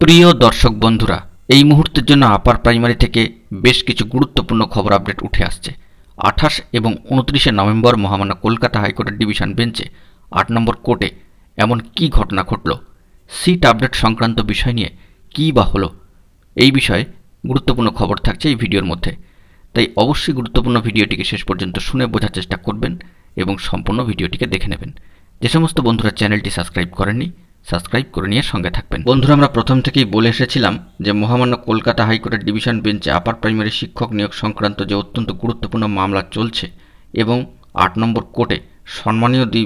প্রিয় দর্শক বন্ধুরা, এই মুহূর্তের জন্য আপার প্রাইমারি থেকে বেশ কিছু গুরুত্বপূর্ণ খবর আপডেট উঠে আসছে। 28 এবং 29শে নভেম্বর মহামান্য কলকাতা হাইকোর্টের ডিভিশন বেঞ্চে 8 নম্বর কোর্টে এমন কি ঘটনা ঘটল, সিট আপডেট সংক্রান্ত বিষয় নিয়ে কী বা হলো, এই বিষয়ে গুরুত্বপূর্ণ খবর থাকছে এই ভিডিওর মধ্যে। তাই অবশ্যই গুরুত্বপূর্ণ ভিডিওটিকে শেষ পর্যন্ত শুনে বোঝার চেষ্টা করবেন এবং সম্পূর্ণ ভিডিওটিকে দেখে নেবেন। যে সমস্ত বন্ধুরা চ্যানেলটি সাবস্ক্রাইব করেননি, সাবস্ক্রাইব করে নিয়ে সঙ্গে থাকবেন। বন্ধুরা, আমরা প্রথম থেকেই বলে এসেছিলাম যে মহামান্য কলকাতা হাইকোর্টের ডিভিশন বেঞ্চে আপার প্রাইমারি শিক্ষক নিয়োগ সংক্রান্ত যে অত্যন্ত গুরুত্বপূর্ণ মামলা চলছে এবং 8 নম্বর কোর্টে সম্মানীয় দুই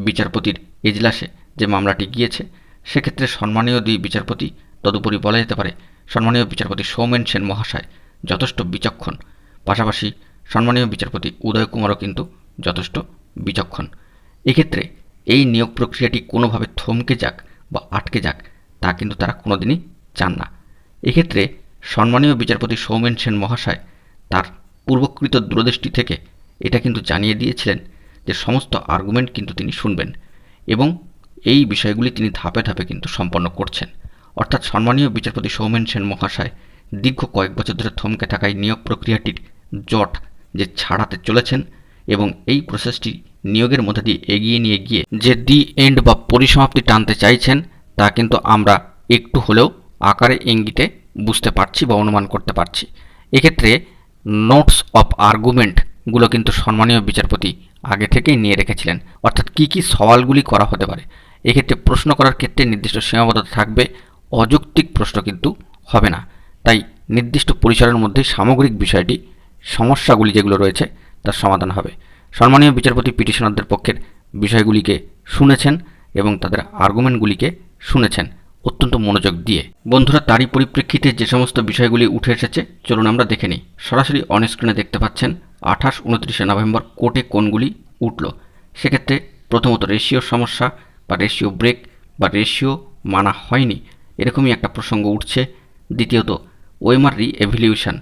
বিচারপতির এজলাসে যে মামলাটি গিয়েছে, সেক্ষেত্রে সম্মানীয় দুই বিচারপতি, তদুপরি বলা যেতে পারে সম্মানীয় বিচারপতি সৌমেন সেন মহাশয় যথেষ্ট বিচক্ষণ, পাশাপাশি সম্মানীয় বিচারপতি উদয় কুমারও কিন্তু যথেষ্ট বিচক্ষণ। এক্ষেত্রে এই নিয়োগ প্রক্রিয়াটি কোনোভাবে থমকে যাক বা আটকে যাক তা কিন্তু তারা কোনোদিনই চান না। এক্ষেত্রে সম্মানীয় বিচারপতি সৌমেন সেন মহাশয় তার পূর্বকৃত দূরদৃষ্টি থেকে এটা কিন্তু জানিয়ে দিয়েছিলেন যে সমস্ত আর্গুমেন্ট কিন্তু তিনি শুনবেন এবং এই বিষয়গুলি তিনি ধাপে ধাপে কিন্তু সম্পন্ন করছেন। অর্থাৎ সম্মানীয় বিচারপতি সৌমেন সেন মহাশয় দীর্ঘ কয়েক বছর ধরে থমকে থাকা এই নিয়োগ প্রক্রিয়াটির জট যে ছাড়াতে চলেছেন এবং এই প্রসেসটি নিয়োগের মধ্যে দিয়ে এগিয়ে নিয়ে গিয়ে যে দি এন্ড বা পরিসমাপ্তি টানতে চাইছেন তা কিন্তু আমরা একটু হলেও আকারে ইঙ্গিতে বুঝতে পারছি বা অনুমান করতে পারছি। এক্ষেত্রে নোটস অফ আর্গুমেন্টগুলো কিন্তু সম্মানীয় বিচারপতি আগে থেকেই নিয়ে রেখেছিলেন, অর্থাৎ কী কী সওয়ালগুলি করা হতে পারে। এক্ষেত্রে প্রশ্ন করার ক্ষেত্রে নির্দিষ্ট সীমাবদ্ধতা থাকবে, অযৌক্তিক প্রশ্ন কিন্তু হবে না। তাই নির্দিষ্ট পরিসরের মধ্যে সামগ্রিক বিষয়টি, সমস্যাগুলি যেগুলো রয়েছে তার সমাধান হবে। সম্মানীয় বিচারপতি পিটিশনারদের পক্ষের বিষয়গুলিকে শুনেছেন এবং তাদের আর্গুমেন্টগুলিকে শুনেছেন অত্যন্ত মনোযোগ দিয়ে। বন্ধুরা, তারই পরিপ্রেক্ষিতে যে সমস্ত বিষয়গুলি উঠে এসেছে চলুন আমরা দেখে নিই। সরাসরি অনস্ক্রিনে দেখতে পাচ্ছেন 28-29শে নভেম্বর কোর্টে কোনগুলি উঠল। সেক্ষেত্রে প্রথমত রেশিওর সমস্যা বা রেশিও ব্রেক বা রেশিও মানা হয়নি এরকমই একটা প্রসঙ্গ উঠছে। দ্বিতীয়ত ওএমআর রি এভ্যালুয়েশন,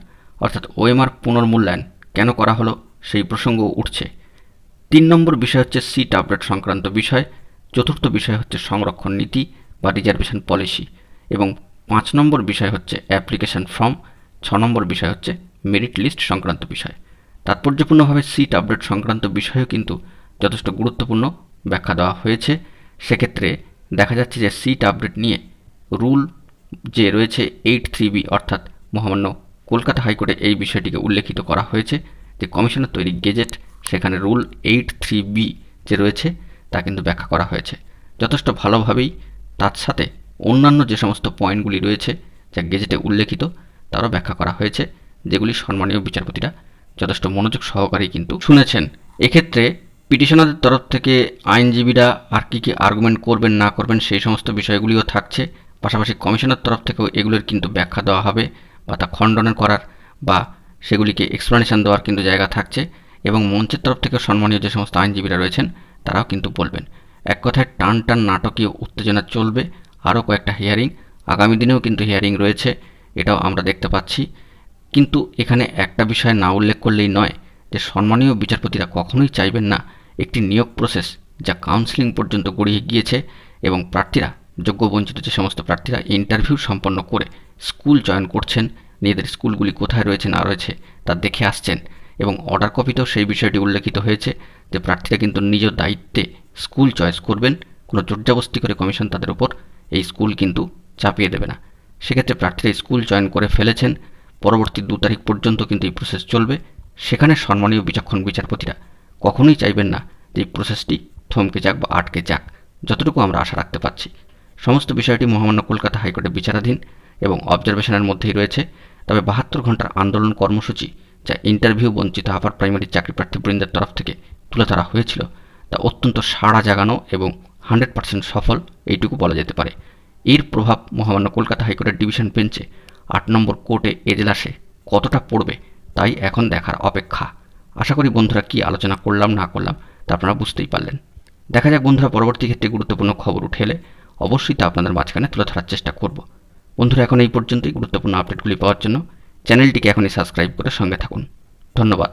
অর্থাৎ ওএমআর পুনর্মূল্যায়ন কেন করা হলো সেই প্রসঙ্গ উঠছে। 3 নম্বর বিষয় হচ্ছে সিট আপডেট সংক্রান্ত বিষয়। চতুর্থ বিষয় হচ্ছে সংরক্ষণ নীতি বা রিজার্ভেশন পলিসি এবং 5 নম্বর বিষয় হচ্ছে অ্যাপ্লিকেশন ফর্ম। 6 নম্বর বিষয় হচ্ছে মেরিট লিস্ট সংক্রান্ত বিষয়। তাৎপর্যপূর্ণভাবে সিট আপডেট সংক্রান্ত বিষয়েও কিন্তু যথেষ্ট গুরুত্বপূর্ণ ব্যাখ্যা দেওয়া হয়েছে। সেক্ষেত্রে দেখা যাচ্ছে যে সিট আপডেট নিয়ে রুল যে রয়েছে 83B, অর্থাৎ মহামান্য কলকাতা হাইকোর্টে এই বিষয়টিকে উল্লেখিত করা হয়েছে যে কমিশনের তৈরি গেজেট, সেখানে রুল 83B যে রয়েছে তা কিন্তু ব্যাখ্যা করা হয়েছে যথেষ্ট ভালোভাবেই। তার সাথে অন্যান্য যে সমস্ত পয়েন্টগুলি রয়েছে যা গেজেটে উল্লেখিত তারও ব্যাখ্যা করা হয়েছে, যেগুলি সম্মানীয় বিচারপতিরা যথেষ্ট মনোযোগ সহকারেই কিন্তু শুনেছেন। এক্ষেত্রে পিটিশনারদের তরফ থেকে আইনজীবীরা আর কী কী আর্গুমেন্ট করবেন না করবেন সেই সমস্ত বিষয়গুলিও থাকছে। পাশাপাশি কমিশনের তরফ থেকেও এগুলোর কিন্তু ব্যাখ্যা দেওয়া হবে বা তা খণ্ডনের করার বা সেগুলিকে এক্সপ্লানেশন দেওয়ার কিন্তু জায়গা থাকছে এবং মঞ্চের তরফ থেকে সম্মানীয় যে সমস্ত আইনজীবীরা রয়েছেন তারাও কিন্তু বলবেন। এক কথায় টান টান নাটকীয় উত্তেজনা চলবে। আরও কয়েকটা হিয়ারিং, আগামী দিনেও কিন্তু হিয়ারিং রয়েছে, এটাও আমরা দেখতে পাচ্ছি। কিন্তু এখানে একটা বিষয় না উল্লেখ করলেই নয় যে সম্মানীয় বিচারপতিরা কখনোই চাইবেন না একটি নিয়োগ প্রসেস যা কাউন্সেলিং পর্যন্ত গড়িয়ে গিয়েছে এবং প্রার্থীরা, যোগ্য বঞ্চিত যে সমস্ত প্রার্থীরা ইন্টারভিউ সম্পন্ন করে স্কুল চয়ন করছেন, নিজেদের স্কুলগুলি কোথায় রয়েছে না রয়েছে তা দেখে আসছেন এবং অর্ডার কপিতেও সেই বিষয়টি উল্লেখিত হয়েছে যে প্রার্থীরা কিন্তু নিজ দায়িত্বে স্কুল চয়েস করবেন, কোনো জোরজবস্তি করে কমিশন তাদের উপর এই স্কুল কিন্তু চাপিয়ে দেবে না। সেক্ষেত্রে প্রার্থীরা স্কুল চয়ন করে ফেলেছেন, পরবর্তী 2 তারিখ পর্যন্ত কিন্তু এই প্রসেস চলবে। সেখানে সম্মানীয় বিচক্ষণ বিচারপতিরা কখনোই চাইবেন না যে এই প্রসেসটি থমকে যাক বা আটকে যাক, যতটুকু আমরা আশা রাখতে পারছি। সমস্ত বিষয়টি মহামান্য কলকাতা হাইকোর্টে বিচারাধীন এবং অবজারভেশনের মধ্যেই রয়েছে। তবে 72 ঘন্টার আন্দোলন কর্মসূচি যা ইন্টারভিউ বঞ্চিত আপার প্রাইমারি চাকরিপ্রার্থীবৃন্দের তরফ থেকে তুলে ধরা হয়েছিল তা অত্যন্ত সাড়া জাগানো এবং 100% সফল, এইটুকু বলা যেতে পারে। এর প্রভাব মহামান্য কলকাতা হাইকোর্টের ডিভিশন বেঞ্চে 8 নম্বর কোর্টে এজলাসে কতটা পড়বে তাই এখন দেখার অপেক্ষা। আশা করি বন্ধুরা কি আলোচনা করলাম না করলাম তা আপনারা বুঝতেই পারলেন। দেখা যাক বন্ধুরা, পরবর্তী ক্ষেত্রে গুরুত্বপূর্ণ খবর উঠে এলে অবশ্যই তা আপনাদের মাঝখানে তুলে ধরার চেষ্টা করব। বন্ধুরা, এখন এই পর্যন্তই। গুরুত্বপূর্ণ আপডেটগুলি পাওয়ার জন্য চ্যানেলটিকে এখনই সাবস্ক্রাইব করে সঙ্গে থাকুন। ধন্যবাদ।